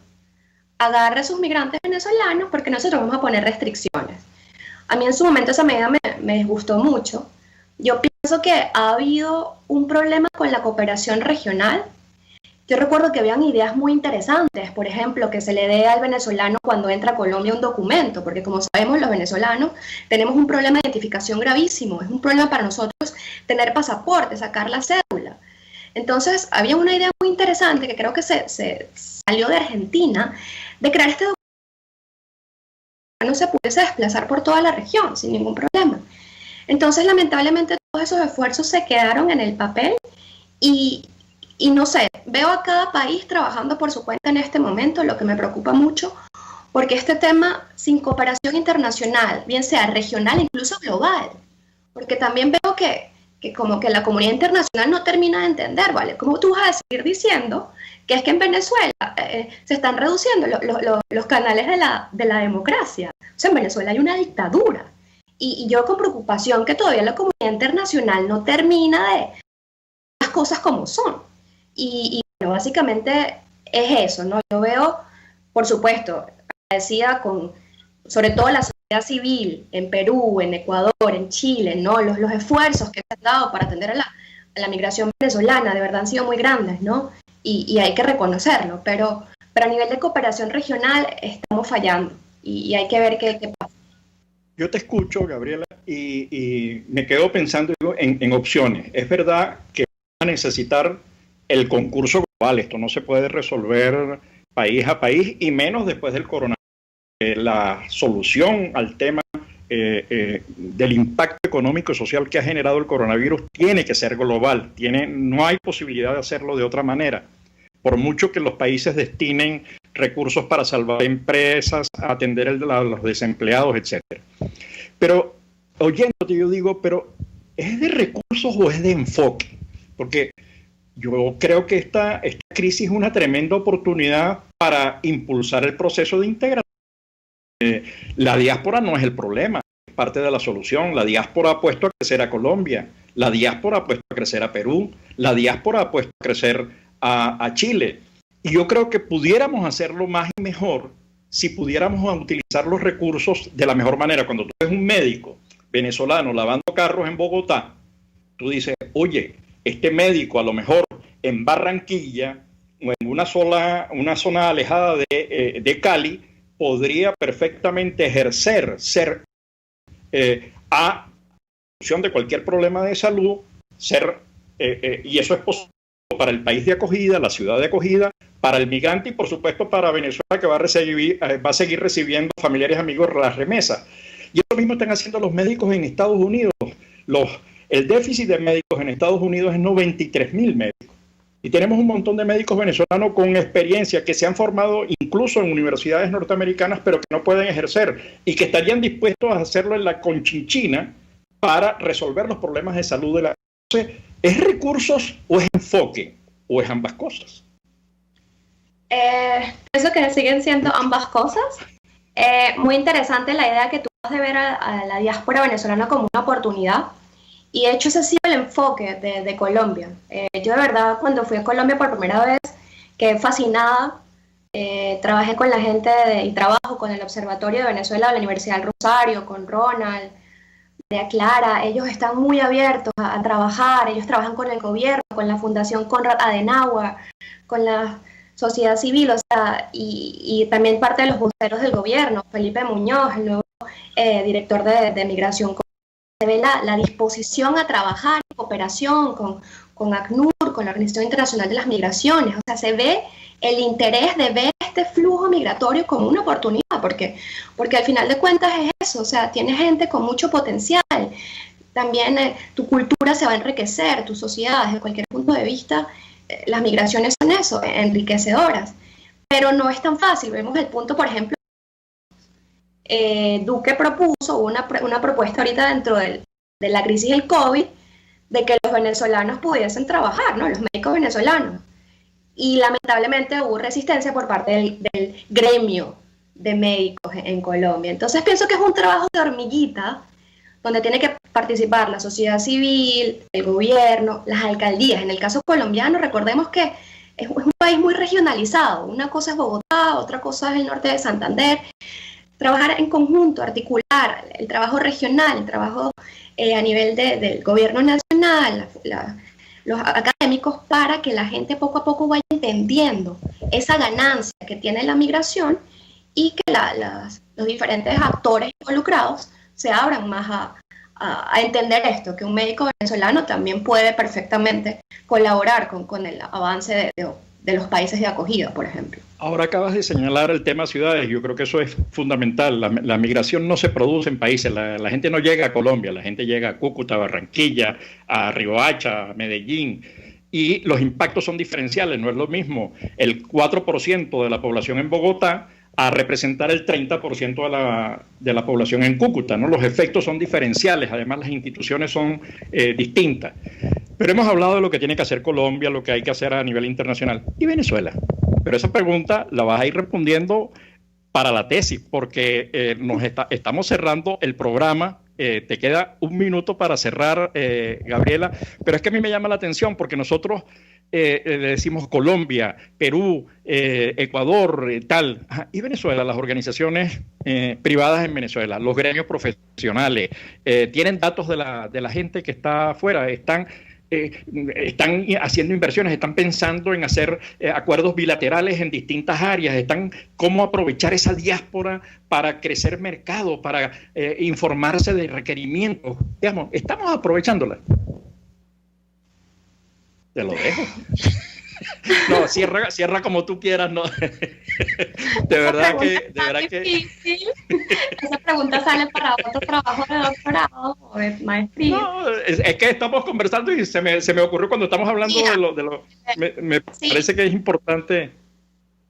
agarre a sus migrantes venezolanos porque nosotros vamos a poner restricciones. A mí en su momento esa medida me disgustó mucho. Yo pienso que ha habido un problema con la cooperación regional. Yo recuerdo que habían ideas muy interesantes, por ejemplo, que se le dé al venezolano cuando entra a Colombia un documento, porque como sabemos los venezolanos tenemos un problema de identificación gravísimo, es un problema para nosotros tener pasaporte, sacar la cédula. Entonces había una idea muy interesante que creo que se salió de Argentina, de crear este documento que no se pudiese desplazar por toda la región sin ningún problema. Entonces lamentablemente todos esos esfuerzos se quedaron en el papel y no sé, veo a cada país trabajando por su cuenta en este momento, lo que me preocupa mucho, porque este tema sin cooperación internacional, bien sea regional, incluso global, porque también veo que como que la comunidad internacional no termina de entender, ¿vale? ¿Cómo tú vas a seguir diciendo que es que en Venezuela se están reduciendo los canales de la democracia? O sea, en Venezuela hay una dictadura. Y yo con preocupación que todavía la comunidad internacional no termina de las cosas como son. Y bueno, básicamente es eso, ¿no? Yo veo, por supuesto, agradecida con, sobre todo la sociedad civil en Perú, en Ecuador, en Chile, ¿no? Los esfuerzos que se han dado para atender a la migración venezolana, de verdad han sido muy grandes, ¿no? Y hay que reconocerlo, pero a nivel de cooperación regional estamos fallando y hay que ver qué pasa. Yo te escucho, Gabriela, y me quedo pensando en opciones. Es verdad que van a necesitar el concurso global. Esto no se puede resolver país a país y menos después del coronavirus. La solución al tema del impacto económico y social que ha generado el coronavirus tiene que ser global, no hay posibilidad de hacerlo de otra manera. Por mucho que los países destinen recursos para salvar empresas, atender a los desempleados, etc. Pero, oyéndote, yo digo, pero ¿es de recursos o es de enfoque? Porque yo creo que esta crisis es una tremenda oportunidad para impulsar el proceso de integración. La diáspora no es el problema, es parte de la solución. La diáspora ha puesto a crecer a Colombia, la diáspora ha puesto a crecer a Perú, la diáspora ha puesto a crecer a Chile. Y yo creo que pudiéramos hacerlo más y mejor si pudiéramos utilizar los recursos de la mejor manera. Cuando tú ves un médico venezolano lavando carros en Bogotá, tú dices, oye, este médico a lo mejor en Barranquilla o en una zona alejada de Cali podría perfectamente ejercer, a solución de cualquier problema de salud, y eso es posible para el país de acogida, la ciudad de acogida, para el migrante y por supuesto para Venezuela, que va a seguir recibiendo familiares y amigos las remesas. Y eso mismo están haciendo los médicos en Estados Unidos. El déficit de médicos en Estados Unidos es 93.000 médicos. Y tenemos un montón de médicos venezolanos con experiencia que se han formado incluso en universidades norteamericanas, pero que no pueden ejercer y que estarían dispuestos a hacerlo en la Conchinchina para resolver los problemas de salud de la... Entonces, ¿es recursos o es enfoque o es ambas cosas? Pienso que siguen siendo ambas cosas. Muy interesante la idea que tú has de ver a la diáspora venezolana como una oportunidad. Y de hecho ese ha sido el enfoque de Colombia. Yo de verdad cuando fui a Colombia por primera vez quedé fascinada. Trabajé con la gente y trabajo con el Observatorio de Venezuela de la Universidad del Rosario, con Ronald, María Clara. Ellos están muy abiertos a trabajar, ellos trabajan con el gobierno, con la Fundación Konrad Adenauer, con la sociedad civil, o sea, y también parte de los voceros del gobierno, Felipe Muñoz, el nuevo director de Migración. Se ve la disposición a trabajar en cooperación con ACNUR, con la Organización Internacional de las Migraciones. O sea, se ve el interés de ver este flujo migratorio como una oportunidad, porque al final de cuentas es eso, o sea, tienes gente con mucho potencial. También tu cultura se va a enriquecer, tu sociedad, desde cualquier punto de vista, las migraciones son eso, enriquecedoras. Pero no es tan fácil. Vemos el punto, por ejemplo, Duque propuso una propuesta ahorita dentro de la crisis del COVID de que los venezolanos pudiesen trabajar, ¿no? Los médicos venezolanos. Y lamentablemente hubo resistencia por parte del gremio de médicos en Colombia. Entonces pienso que es un trabajo de hormiguita donde tiene que participar la sociedad civil, el gobierno, las alcaldías. En el caso colombiano, recordemos que es un país muy regionalizado. Una cosa es Bogotá, otra cosa es el norte de Santander. Trabajar en conjunto, articular el trabajo regional, el trabajo a nivel del gobierno nacional, los académicos, para que la gente poco a poco vaya entendiendo esa ganancia que tiene la migración y que los diferentes actores involucrados se abran más a entender esto, que un médico venezolano también puede perfectamente colaborar con el avance de los países de acogida, por ejemplo. Ahora acabas de señalar el tema ciudades. Yo creo que eso es fundamental. La migración no se produce en países. La gente no llega a Colombia, la gente llega a Cúcuta, Barranquilla, a Riohacha, a Medellín. Y los impactos son diferenciales. No es lo mismo el 4% de la población en Bogotá a representar el 30% de la población en Cúcuta, ¿no? Los efectos son diferenciales. Además, las instituciones son distintas. Pero hemos hablado de lo que tiene que hacer Colombia, lo que hay que hacer a nivel internacional. ¿Y Venezuela? Pero esa pregunta la vas a ir respondiendo para la tesis, porque estamos cerrando el programa. Te queda un minuto para cerrar, Gabriela. Pero es que a mí me llama la atención porque nosotros le decimos Colombia, Perú, Ecuador, tal. Y Venezuela, las organizaciones privadas en Venezuela, los gremios profesionales, tienen datos de la gente que está afuera, están haciendo inversiones, están pensando en hacer acuerdos bilaterales en distintas áreas, están cómo aprovechar esa diáspora para crecer mercado, para informarse de requerimientos. Digamos, estamos aprovechándola. Te lo dejo. No, cierra como tú quieras, no. De verdad que difícil. Esa pregunta sale para otro trabajo de doctorado o de maestría. no, es que estamos conversando y se me ocurrió cuando estamos hablando me Sí. parece que es importante.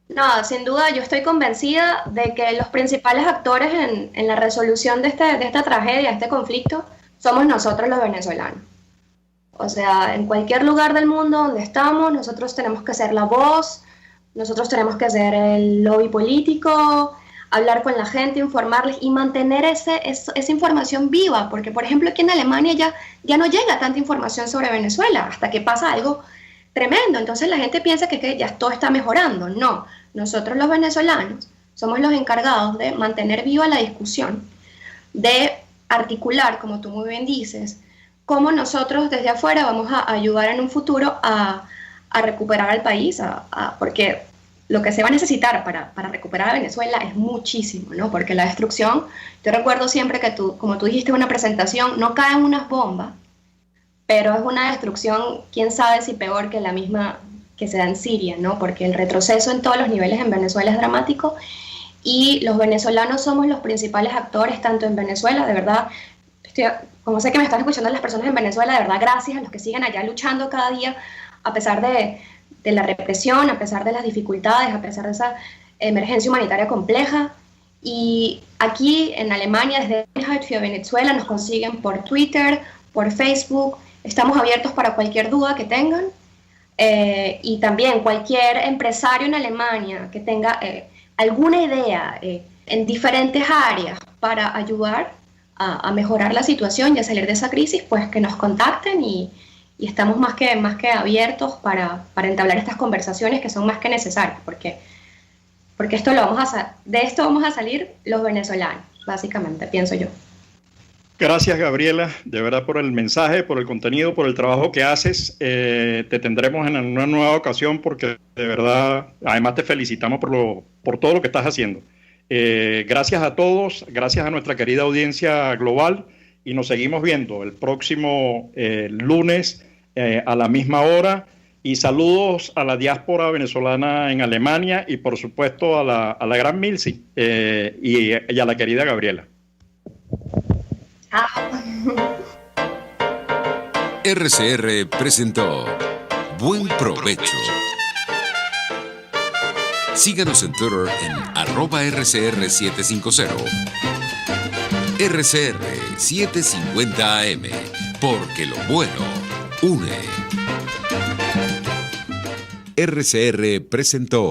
No, sin duda yo estoy convencida de que los principales actores en la resolución de esta tragedia, de este conflicto, somos nosotros los venezolanos. O sea, en cualquier lugar del mundo donde estamos, nosotros tenemos que ser la voz, nosotros tenemos que ser el lobby político, hablar con la gente, informarles y mantener esa información viva, porque por ejemplo aquí en Alemania ya no llega tanta información sobre Venezuela hasta que pasa algo tremendo. Entonces la gente piensa que ya todo está mejorando. No, nosotros los venezolanos somos los encargados de mantener viva la discusión, de articular, como tú muy bien dices, cómo nosotros desde afuera vamos a ayudar en un futuro a recuperar al país, porque lo que se va a necesitar para recuperar a Venezuela es muchísimo, ¿no? Porque la destrucción, yo recuerdo siempre que como tú dijiste en una presentación, no caen unas bombas, pero es una destrucción, quién sabe si peor que la misma que se da en Siria, ¿no? Porque el retroceso en todos los niveles en Venezuela es dramático y los venezolanos somos los principales actores, tanto en Venezuela, de verdad, como sé que me están escuchando las personas en Venezuela, de verdad, gracias a los que siguen allá luchando cada día, a pesar de la represión, a pesar de las dificultades, a pesar de esa emergencia humanitaria compleja. Y aquí en Alemania, desde Einheit für Venezuela, nos consiguen por Twitter, por Facebook. Estamos abiertos para cualquier duda que tengan. Y también cualquier empresario en Alemania que tenga alguna idea en diferentes áreas para ayudar a mejorar la situación y a salir de esa crisis, pues que nos contacten y estamos más que abiertos para entablar estas conversaciones que son más que necesarias, porque de esto vamos a salir los venezolanos, básicamente, pienso yo. Gracias, Gabriela, de verdad, por el mensaje, por el contenido, por el trabajo que haces. Te tendremos en una nueva ocasión porque de verdad, además te felicitamos por todo lo que estás haciendo. Gracias a todos, gracias a nuestra querida audiencia global y nos seguimos viendo el próximo lunes a la misma hora. Y saludos a la diáspora venezolana en Alemania y por supuesto a la gran Milsi y a la querida Gabriela. RCR presentó Buen Provecho. Síganos en Twitter en @RCR750. RCR 750 AM, porque lo bueno une. RCR presentó